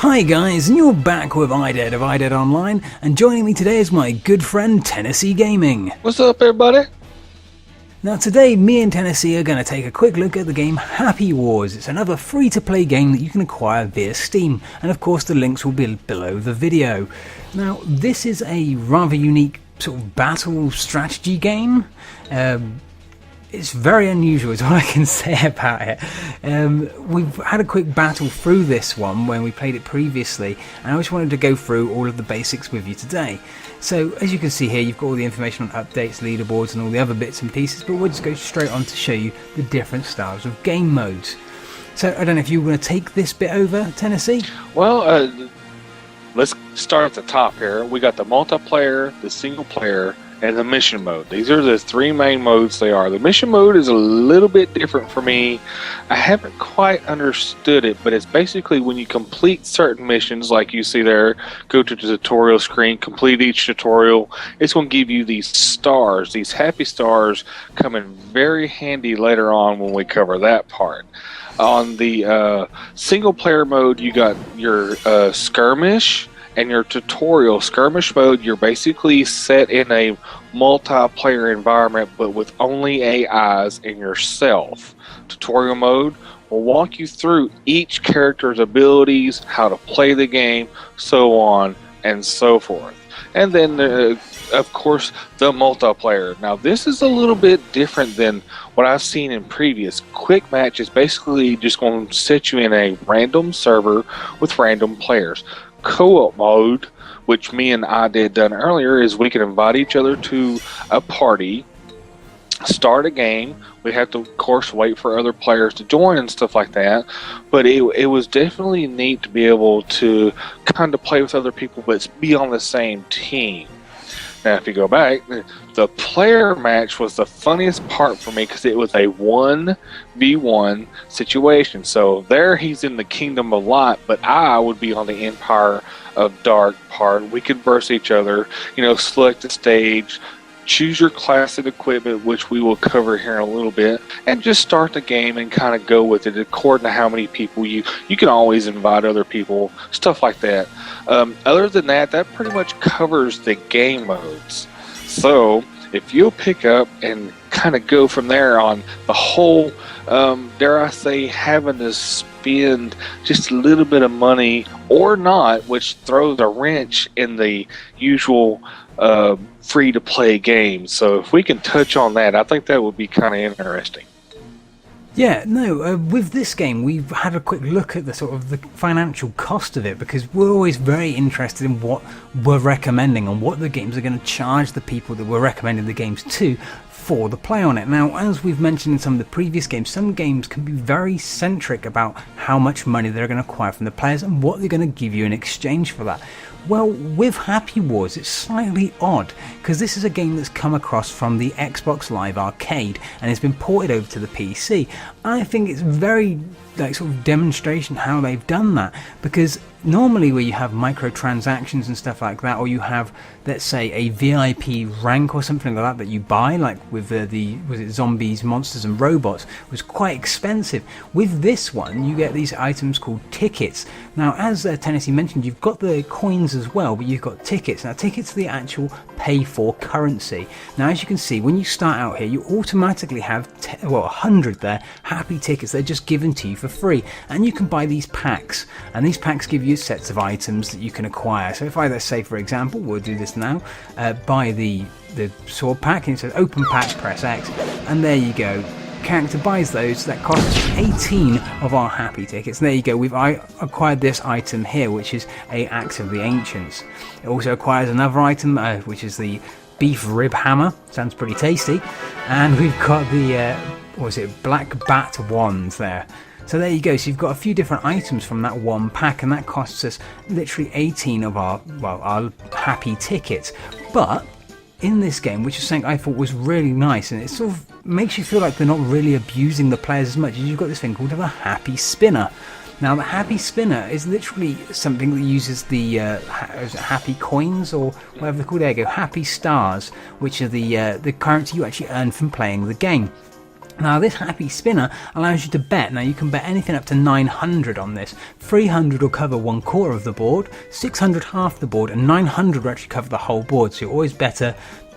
Hi guys, and you're back with IDED of IDEDOnline, and joining me today is my good friend Tennessee Gaming. What's up, everybody? Now today, me and Tennessee are going to take a quick look at the game Happy Wars. It's another free-to-play game that you can acquire via Steam, and of course the links will be below the video. Now this is a rather unique sort of battle strategy game. It's very unusual is all I can say about it. We've had a quick battle through this one when we played it previously, and I just wanted to go through all of the basics with you today. So as you can see here, you've got all the information on updates, leaderboards and all the other bits and pieces, but we'll just go straight on to show you the different styles of game modes. So I don't know if you want to take this bit over, Tennessee? Well, let's start at the top here. We got the multiplayer, the single player, and the mission mode. These are the three main modes they are. The mission mode is a little bit different for me. I haven't quite understood it, but it's basically when you complete certain missions, like you see there, go to the tutorial screen, complete each tutorial, it's going to give you these stars. These happy stars come in very handy later on when we cover that part. On the single player mode, you got your skirmish and your tutorial. Skirmish mode, you're basically set in a multiplayer environment but with only AIs and yourself. Tutorial mode will walk you through each character's abilities, how to play the game, so on and so forth. And then of course the multiplayer. Now this is a little bit different than what I've seen in previous. Quick match is basically just going to set you in a random server with random players. Co-op mode, which me and IDED done earlier, is we can invite each other to a party, start a game. We have to, of course, wait for other players to join and stuff like that. But it was definitely neat to be able to kind of play with other people, but be on the same team. Now, if you go back, the player match was the funniest part for me because it was a 1v1 situation. So there he's in the Kingdom of Light, but I would be on the Empire of Dark part. We could verse each other, select the stage, choose your class and equipment, which we will cover here in a little bit, and just start the game and kind of go with it according to how many people you can always invite other people, stuff like that. Other than that pretty much covers the game modes. So if you'll pick up and kind of go from there on the whole, dare I say, having to spend just a little bit of money or not, which throws a wrench in the usual free-to-play games. So if we can touch on that, I think that would be kind of interesting. Yeah, no, with this game we've had a quick look at the sort of the financial cost of it, because we're always very interested in what we're recommending and what the games are going to charge the people that we're recommending the games to for the play on it. Now, as we've mentioned in some of the previous games, some games can be very centric about how much money they're going to acquire from the players and what they're going to give you in exchange for that. Well, with Happy Wars, it's slightly odd, because this is a game that's come across from the Xbox Live Arcade and it's been ported over to the PC. I think it's very sort of demonstration how they've done that, because normally where you have microtransactions and stuff like that, or you have, let's say, a VIP rank or something like that you buy, like with was it Zombies, Monsters and Robots, was quite expensive. With this one, you get these items called tickets. Now, as Tennessee mentioned, you've got the coins as well, but you've got tickets. Now, tickets are the actual pay-for currency. Now, as you can see, when you start out here, you automatically have 100 there, happy tickets. They're just given to you for free, and you can buy these packs, and these packs give you sets of items that you can acquire. So if I, let's say for example, we'll do this now, buy the sword pack, and it says open pack, press X, and there you go. Character buys those. That costs 18 of our happy tickets. And there you go, we've acquired this item here, which is a Axe of the Ancients. It also acquires another item, which is the beef rib hammer. Sounds pretty tasty. And we've got the black bat wand there. So there you go. So you've got a few different items from that one pack, and that costs us literally 18 of our happy tickets. But in this game, which is something I thought was really nice, and it sort of makes you feel like they're not really abusing the players as much, as you've got this thing called the Happy Spinner. Now, the Happy Spinner is literally something that uses the happy coins, or whatever they're called. There you go, happy stars, which are the currency you actually earn from playing the game. Now this happy spinner allows you to bet. Now you can bet anything up to 900 on this. 300 will cover 1/4 of the board, 600 half the board, and 900 will actually cover the whole board. So you're always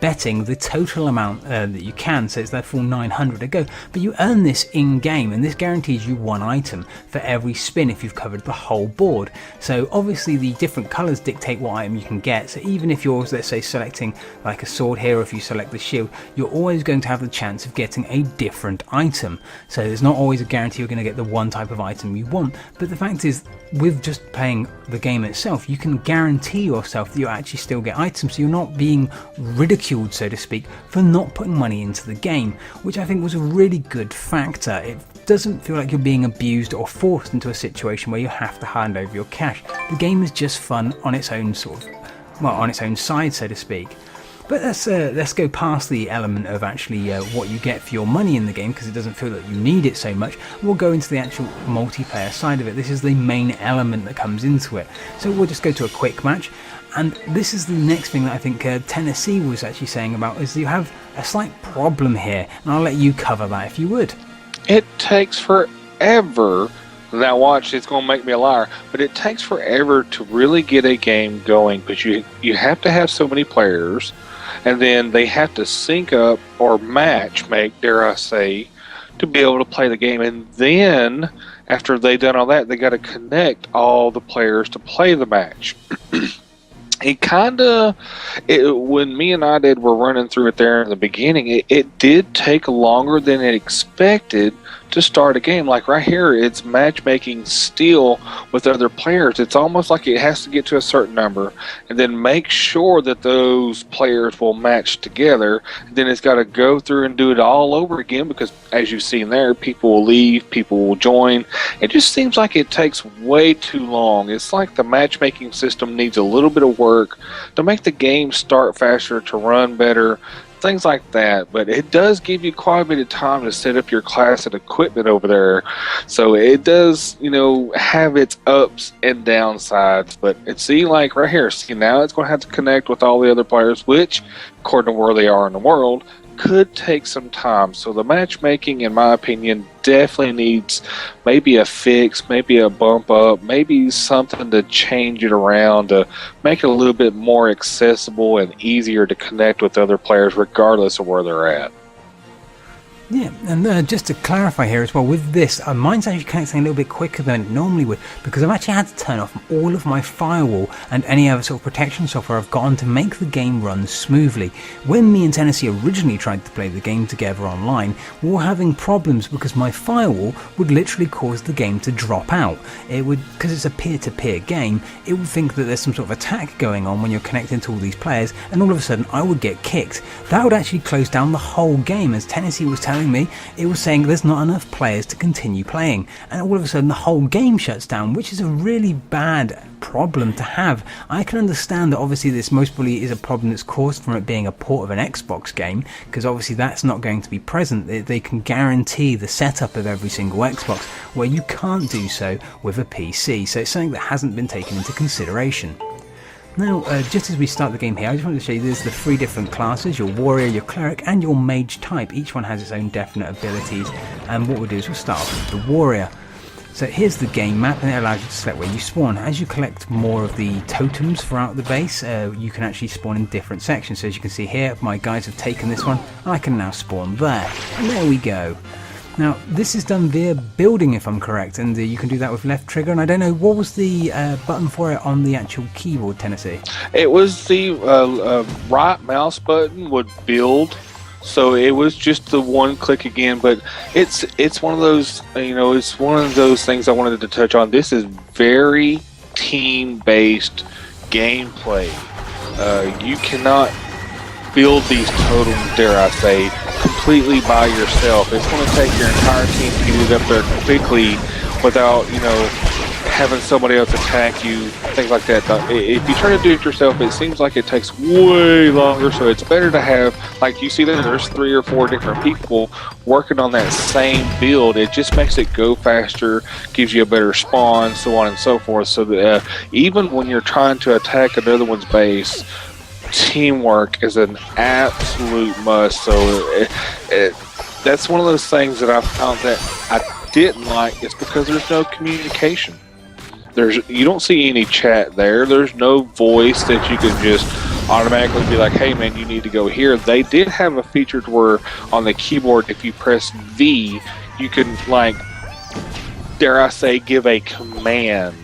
betting the total amount that you can, so it's that full 900 to go. But you earn this in game, and this guarantees you 1 item for every spin if you've covered the whole board. So obviously the different colors dictate what item you can get. So even if you're, let's say, selecting like a sword here, or if you select the shield, you're always going to have the chance of getting a different item. So there's not always a guarantee you're going to get the one type of item you want. But the fact is, with just playing the game itself, you can guarantee yourself that you actually still get items, so you're not being ridiculed, so to speak, for not putting money into the game, which I think was a really good factor. It doesn't feel like you're being abused or forced into a situation where you have to hand over your cash. The game is just fun on its own on its own side, so to speak. But let's go past the element of actually what you get for your money in the game, because it doesn't feel that you need it so much. We'll go into the actual multiplayer side of it. This is the main element that comes into it. So we'll just go to a quick match. And this is the next thing that I think Tennessee was actually saying about, is you have a slight problem here. And I'll let you cover that if you would. It takes forever. Now watch, it's going to make me a liar, but it takes forever to really get a game going, because you have to have so many players, and then they have to sync up or match make, dare I say, to be able to play the game. And then after they've done all that, they got to connect all the players to play the match. When me and IDED were running through it there in the beginning, it did take longer than it expected to start a game. Like right here, it's matchmaking still with other players. It's almost like it has to get to a certain number and then make sure that those players will match together. And then it's got to go through and do it all over again, because as you've seen there, people will leave, people will join. It just seems like it takes way too long. It's like the matchmaking system needs a little bit of work to make the game start faster, to run better, things like that. But it does give you quite a bit of time to set up your class and equipment over there, so it does, have its ups and downsides. But see, like right here, see, now it's going to have to connect with all the other players, which according to where they are in the world could take some time. So the matchmaking, in my opinion, definitely needs maybe a fix, maybe a bump up, maybe something to change it around to make it a little bit more accessible and easier to connect with other players regardless of where they're at. Yeah, and just to clarify here as well, with this, mine's actually connecting a little bit quicker than it normally would, because I've actually had to turn off all of my firewall and any other sort of protection software I've got to make the game run smoothly. When me and Tennessee originally tried to play the game together online, we were having problems because my firewall would literally cause the game to drop out. It would, because it's a peer-to-peer game, it would think that there's some sort of attack going on when you're connecting to all these players, and all of a sudden I would get kicked. That would actually close down the whole game, as Tennessee was telling me. It was saying there's not enough players to continue playing, and all of a sudden the whole game shuts down, which is a really bad problem to have. I can understand that obviously this most probably is a problem that's caused from it being a port of an Xbox game, because obviously that's not going to be present. They can guarantee the setup of every single Xbox, where you can't do so with a PC, so it's something that hasn't been taken into consideration. Now, just as we start the game here, I just wanted to show you there's the 3 different classes: your warrior, your cleric, and your mage type. Each one has its own definite abilities, and what we'll do is we'll start off with the warrior. So here's the game map, and it allows you to select where you spawn. As you collect more of the totems throughout the base, you can actually spawn in different sections. So as you can see here, my guys have taken this one, and I can now spawn there. And there we go. Now, this is done via building, if I'm correct, and you can do that with left trigger, and I don't know, what was the button for it on the actual keyboard, Tennessee? It was the right mouse button would build, so it was just the one click again, but it's one of those, it's one of those things I wanted to touch on. This is very team-based gameplay. You cannot build these totems, dare I say, completely by yourself. It's going to take your entire team to get it up there quickly without, having somebody else attack you, things like that. If you try to do it yourself, it seems like it takes way longer, so it's better to have, like you see there's 3 or 4 different people working on that same build. It just makes it go faster, gives you a better spawn, so on and so forth, so that even when you're trying to attack another one's base, teamwork is an absolute must. So that's one of those things that I found that I didn't like. It's because there's no communication. You don't see any chat there. There's no voice that you can just automatically be like, hey man, you need to go here. They did have a feature where on the keyboard, if you press V, you can, like, dare I say, give a command.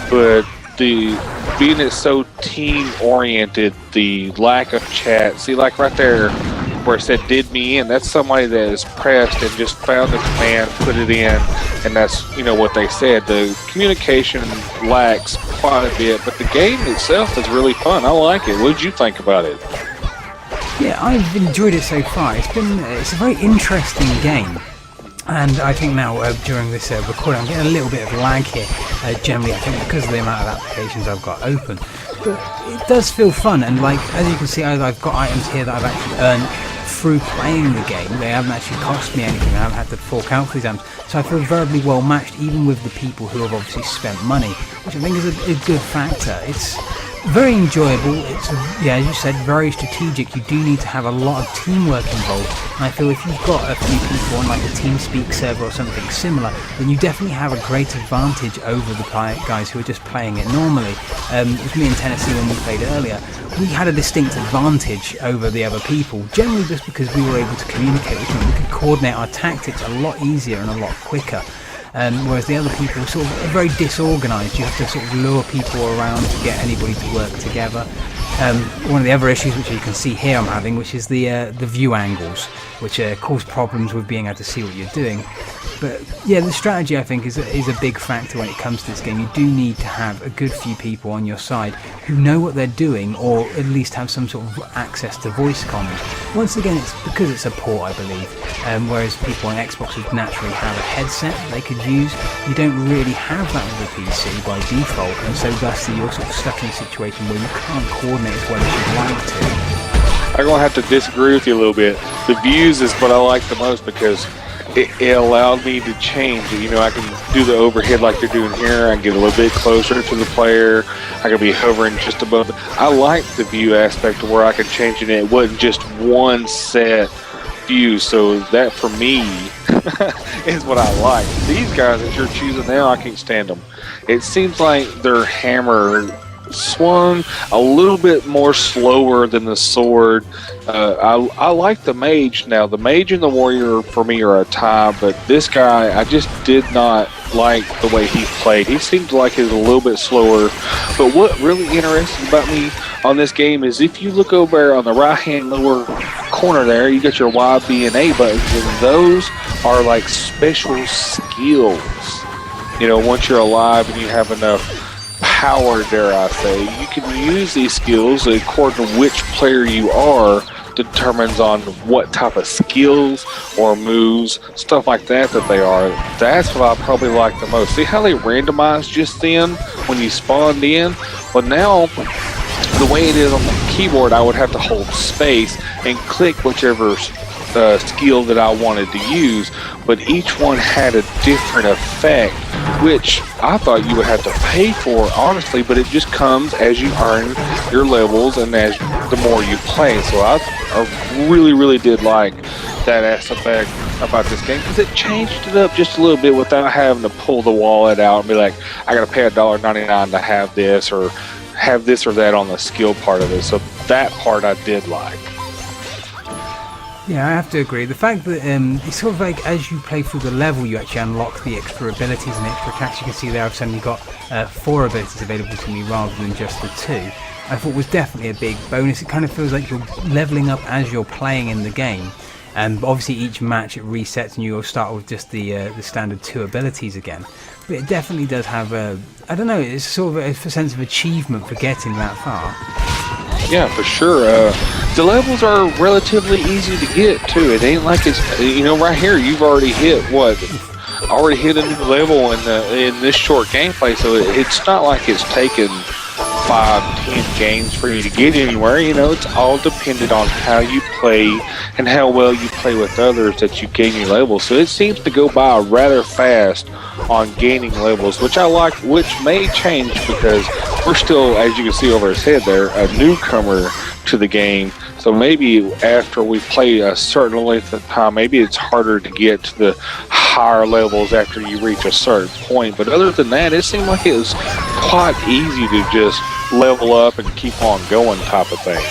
But being it's so team oriented, the lack of chat, see, like right there where it said did me in, that's somebody that is pressed and just found the command, put it in, and that's, you know, what they said. The communication lacks quite a bit, but the game itself is really fun. I like it. What did you think about it? Yeah, I've enjoyed it so far. It's a very interesting game. And I think now, during this recording, I'm getting a little bit of lag here, generally, I think, because of the amount of applications I've got open. But it does feel fun, and, like, as you can see, I've got items here that I've actually earned through playing the game. They haven't actually cost me anything. I haven't had to fork out for these items. So I feel very well matched, even with the people who have obviously spent money, which I think is a good factor. It's very enjoyable. It's, as you said, very strategic. You do need to have a lot of teamwork involved, and I feel if you've got a few people on, like, a TeamSpeak server or something similar, then you definitely have a great advantage over the guys who are just playing it normally. With me in Tennessee when we played earlier, we had a distinct advantage over the other people, generally just because we were able to communicate with them. We could coordinate our tactics a lot easier and a lot quicker. Whereas the other people are sort of very disorganised. You have to sort of lure people around to get anybody to work together. One of the other issues, which you can see here I'm having, which is the view angles, which cause problems with being able to see what you're doing. But yeah, the strategy, I think, is a big factor when it comes to this game. You do need to have a good few people on your side who know what they're doing, or at least have some sort of access to voice comms. Once again, it's because it's a port, I believe, whereas people on Xbox would naturally have a headset they could use. You don't really have that with a PC by default, and so thusly you're sort of stuck in a situation where you can't coordinate as well as you'd like to. I'm going to have to disagree with you a little bit. The views is what I like the most because it allowed me to change it. You know, I can do the overhead like they're doing here. I can get a little bit closer to the player. I can be hovering just above it. I like the view aspect of where I can change it. It wasn't just one set view. So that, for me, is what I like. These guys that you're choosing now, I can't stand them. It seems like their hammer swung a little bit more slower than the sword. I like the mage. Now the mage and the warrior for me are a tie, but this guy, I just did not like the way he played. He seemed like he was a little bit slower. But what really interesting about me on this game is if you look over there on the right hand lower corner there, you got your Y, B, and A buttons, and those are like special skills. You know, once you're alive and you have enough power, dare I say, you can use these skills according to which player you are, determines on what type of skills or moves, stuff like that they are. That's what I probably like the most. See how they randomized just then when you spawned in? Well, now the way it is on the keyboard, I would have to hold space and click whichever skill that I wanted to use, but each one had a different effect, which I thought you would have to pay for, honestly, but it just comes as you earn your levels and as the more you play. So I really did like that aspect about this game, because it changed it up just a little bit without having to pull the wallet out and be like, I gotta pay $1.99 to have this, or have this or that on the skill part of it. So that part I did like. Yeah, I have to agree. The fact that it's sort of like as you play through the level, you actually unlock the extra abilities and extra attacks. You can see there I've suddenly got 4 abilities available to me rather than just the 2. I thought was definitely a big bonus. It kind of feels like you're leveling up as you're playing in the game. And obviously each match it resets and you'll start with just the standard 2 abilities again. But it definitely does have I don't know, it's sort of a sense of achievement for getting that far. Yeah, for sure. The levels are relatively easy to get too. It ain't like it's, you know, right here you've already hit already hit a new level in this short gameplay. So it's not like it's taken 5-10 games for you to get anywhere. You know, it's all dependent on how you play and how well you play with others that you gain your levels. So it seems to go by rather fast on gaining levels, which I like, which may change because we're still, as you can see over his head there, a newcomer to the game. So maybe after we play a certain length of time, maybe it's harder to get to the higher levels after you reach a certain point. But other than that, it seemed like it was quite easy to just level up and keep on going type of thing.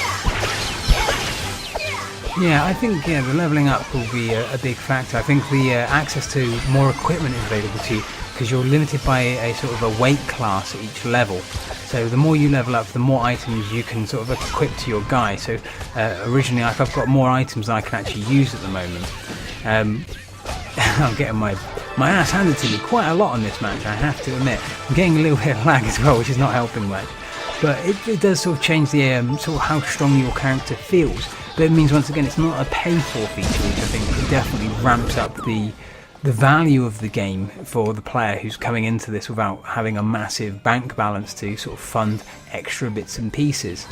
Yeah, I think the leveling up will be a big factor. I think the access to more equipment is available to you because you're limited by a sort of a weight class at each level. So the more you level up, the more items you can sort of equip to your guy. So originally I've got more items than I can actually use at the moment. I'm getting my ass handed to me quite a lot on this match, I have to admit. I'm getting a little bit of lag as well, which is not helping much. But it does sort of change the sort of how strong your character feels. But it means, once again, it's not a pay-for feature, which I think definitely ramps up the value of the game for the player who's coming into this without having a massive bank balance to sort of fund extra bits and pieces.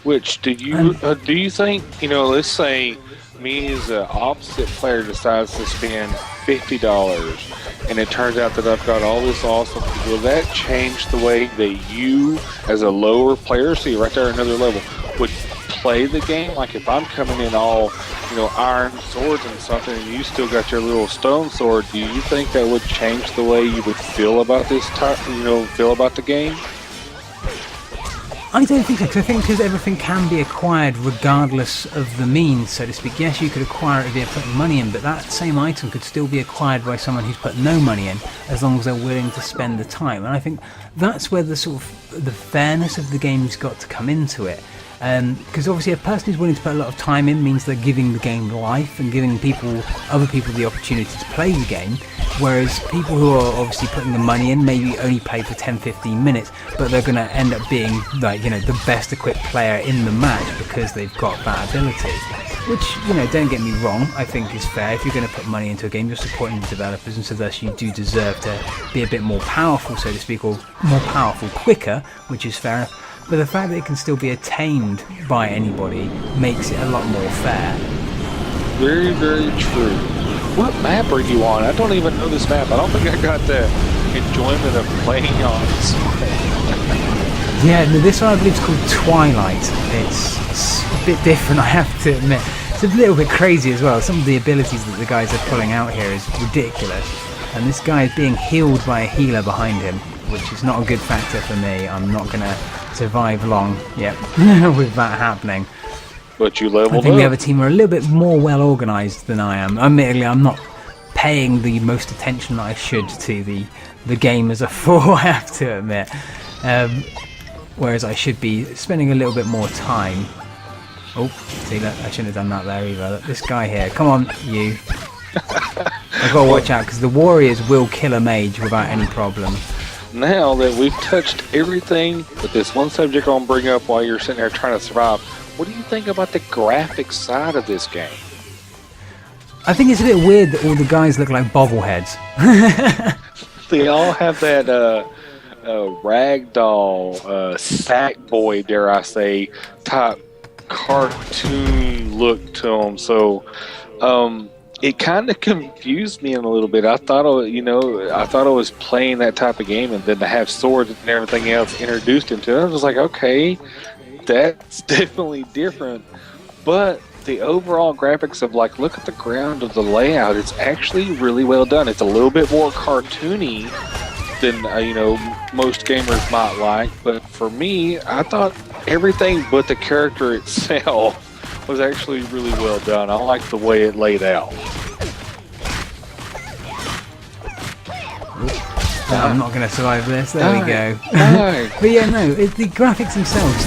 Which do you think, let's say me as an opposite player decides to spend $50 and it turns out that I've got all this awesome, will that change the way that you as a lower player, see right there another level, would play the game? Like if I'm coming in all iron swords and something and you still got your little stone sword, do you think that would change the way you would feel about this feel about the game? I don't think so, because I think because everything can be acquired regardless of the means, so to speak. Yes, you could acquire it via putting money in, but that same item could still be acquired by someone who's put no money in, as long as they're willing to spend the time. And I think that's where the sort of the fairness of the game's got to come into it. Because obviously a person who's willing to put a lot of time in means they're giving the game life and giving other people the opportunity to play the game, whereas people who are obviously putting the money in maybe only play for 10-15 minutes, but they're going to end up being like the best equipped player in the match because they've got that ability. Which, don't get me wrong, I think is fair. If you're going to put money into a game, you're supporting the developers, and so thus you do deserve to be a bit more powerful, so to speak, or more powerful quicker, which is fair enough. But the fact that it can still be attained by anybody makes it a lot more fair. Very, very true. What map are you on? I don't even know this map. I don't think I got the enjoyment of playing on this. Yeah, no, this one I believe is called Twilight. It's a bit different, I have to admit. It's a little bit crazy as well. Some of the abilities that the guys are pulling out here is ridiculous. And this guy is being healed by a healer behind him, which is not a good factor for me. I'm not going to survive long, with that happening. But you leveled up. I think the other team are a little bit more well organised than I am. Admittedly, I'm not paying the most attention that I should to the game as a whole, I have to admit. Whereas I should be spending a little bit more time. Oh, see, look, I shouldn't have done that there either. This guy here, come on, you. I've got to watch out, because the warriors will kill a mage without any problem. Now that we've touched everything, but this one subject I'll bring up while you're sitting there trying to survive, what do you think about the graphic side of this game? I think it's a bit weird that all the guys look like bobbleheads. They all have that ragdoll, Sackboy, dare I say, type cartoon look to them. So, it kind of confused me in a little bit. I thought I was playing that type of game, and then to have swords and everything else introduced into it, I was like, okay, that's definitely different. But the overall graphics of look at the ground of the layout, it's actually really well done. It's a little bit more cartoony than most gamers might like, but for me, I thought everything but the character itself was actually really well done. I like the way it laid out. I'm not going to survive this. There we go. But yeah, no, the graphics themselves,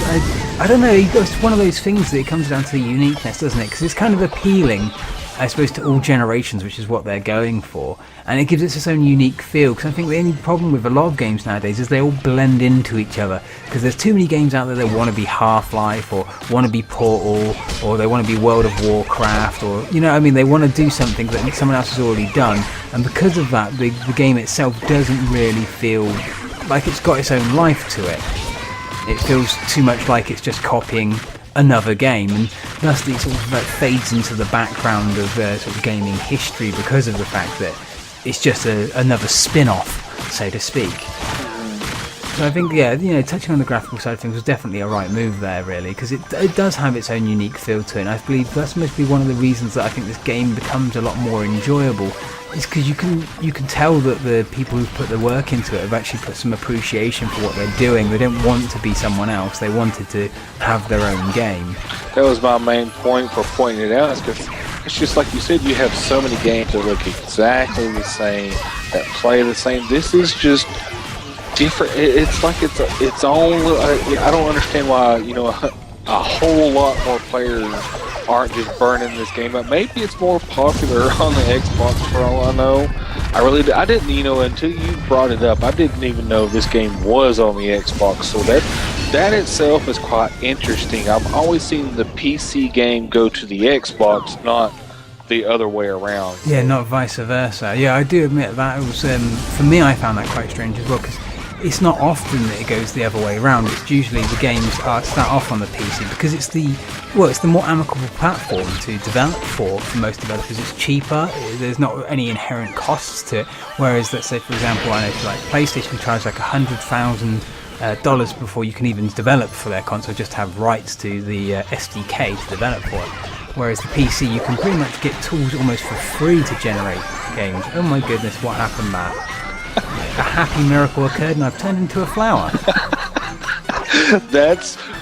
I don't know, it's one of those things that it comes down to the uniqueness, doesn't it? Because it's kind of appealing, I suppose, to all generations, which is what they're going for. And it gives it its own unique feel, because I think the only problem with a lot of games nowadays is they all blend into each other, because there's too many games out there that want to be Half-Life, or want to be Portal, or they want to be World of Warcraft, or, they want to do something that someone else has already done, and because of that, the game itself doesn't really feel like it's got its own life to it. It feels too much like it's just copying another game, and thus it sort of fades into the background of sort of gaming history because of the fact that it's just another spin-off, so to speak. So I think, yeah, touching on the graphical side of things was definitely a right move there, really, because it does have its own unique feel to it, and I believe that's must be one of the reasons that I think this game becomes a lot more enjoyable, is because you can tell that the people who've put the work into it have actually put some appreciation for what they're doing. They don't want to be someone else, they wanted to have their own game. That was my main point for pointing it out, is because it's just like you said, you have so many games that look exactly the same, that play the same. This is just different. It's like its own. I don't understand why a whole lot more players aren't just burning this game up. Maybe it's more popular on the Xbox for all I know. I didn't, until you brought it up, I didn't even know this game was on the Xbox. So that itself is quite interesting. I've always seen the PC game go to the Xbox, not the other way around. Yeah, not vice versa. Yeah, I do admit that it was for me. I found that quite strange as well, because it's not often that it goes the other way around. It's usually the games start off on the PC because it's the more amicable platform to develop for most developers. It's cheaper. There's not any inherent costs to it. Whereas, let's say for example, I know like PlayStation charge like $100,000 before you can even develop for their console, just have rights to the SDK to develop for it. Whereas the PC, you can pretty much get tools almost for free to generate games. Oh my goodness, what happened, Matt? A happy miracle occurred and I've turned into a flower.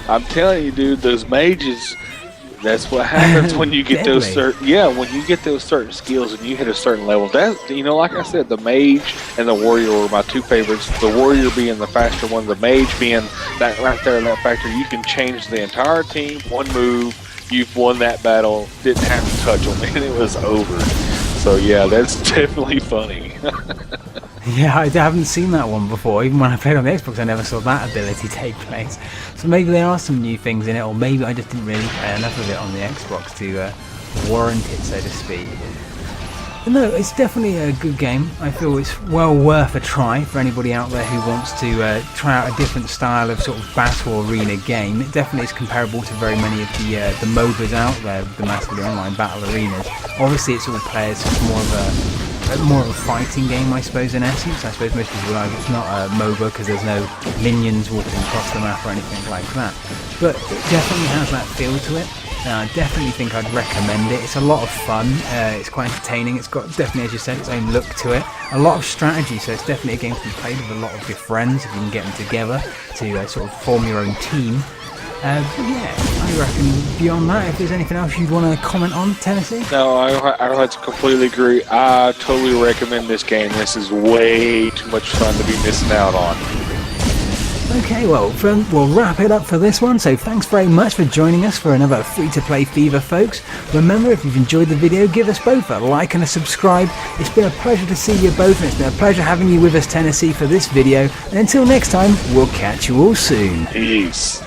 I'm telling you, dude, those mages, that's what happens when you get those when you get those certain skills and you hit a certain level. That, like I said, the mage and the warrior were my two favorites. The warrior being the faster one, the mage being that right there, that factor. You can change the entire team, one move, you've won that battle, didn't have to touch them, and it was over. So yeah, that's definitely funny. Yeah, I haven't seen that one before. Even when I played on the Xbox, I never saw that ability take place. So maybe there are some new things in it, or maybe I just didn't really play enough of it on the Xbox to warrant it, so to speak. But no, it's definitely a good game. I feel it's well worth a try for anybody out there who wants to try out a different style of sort of battle arena game. It definitely is comparable to very many of the MOBAs out there, the massively online battle arenas. Obviously, it's all players, it's more of a fighting game, I suppose, in essence. I suppose most people like it's not a MOBA because there's no minions walking across the map or anything like that. But it definitely has that feel to it. I definitely think I'd recommend it. It's a lot of fun. It's quite entertaining. It's got definitely, as you said, its own look to it. A lot of strategy, so it's definitely a game to be played with a lot of your friends if you can get them together to sort of form your own team. But yeah, I reckon beyond that, if there's anything else you'd want to comment on, Tennessee? No, I don't have to completely agree. I totally recommend this game. This is way too much fun to be missing out on. Okay, well, we'll wrap it up for this one. So thanks very much for joining us for another free-to-play Fever, folks. Remember, if you've enjoyed the video, give us both a like and a subscribe. It's been a pleasure to see you both, and it's been a pleasure having you with us, Tennessee, for this video. And until next time, we'll catch you all soon. Peace.